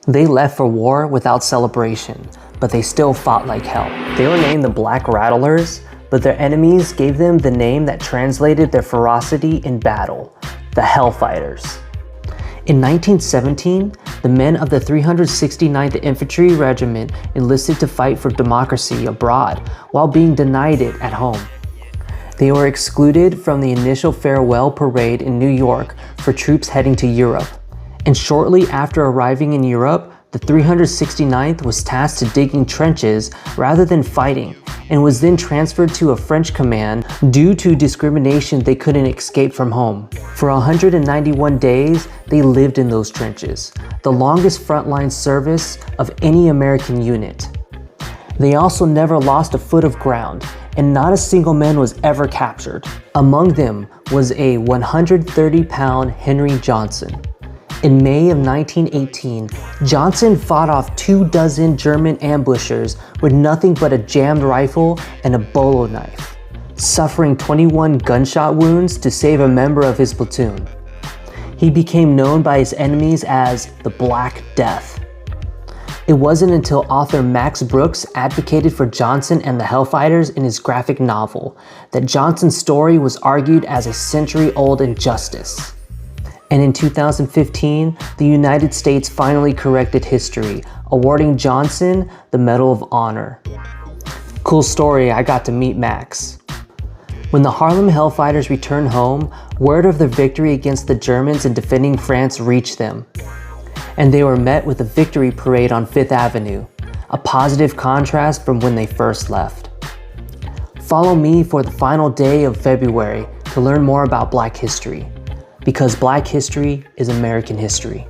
They left for war without celebration, but they still fought like hell. They were named the Black Rattlers, but their enemies gave them the name that translated their ferocity in battle, the Hellfighters. In 1917, the men of the 369th Infantry Regiment enlisted to fight for democracy abroad while being denied it at home. They were excluded from the initial farewell parade in New York for troops heading to Europe. And shortly after arriving in Europe, the 369th was tasked to digging trenches rather than fighting, and was then transferred to a French command due to discrimination. They couldn't escape from home. For 191 days, they lived in those trenches, the longest frontline service of any American unit. They also never lost a foot of ground, and not a single man was ever captured. Among them was a 130-pound Henry Johnson. In May of 1918, Johnson fought off 24 German ambushers with nothing but a jammed rifle and a bolo knife, suffering 21 gunshot wounds to save a member of his platoon. He became known by his enemies as the Black Death. It wasn't until author Max Brooks advocated for Johnson and the Hellfighters in his graphic novel that Johnson's story was argued as a century-old injustice. And in 2015, the United States finally corrected history, awarding Johnson the Medal of Honor. Cool story, I got to meet Max. When the Harlem Hellfighters returned home, word of their victory against the Germans in defending France reached them. And they were met with a victory parade on Fifth Avenue, a positive contrast from when they first left. Follow me for the final day of February to learn more about Black history, because Black history is American history.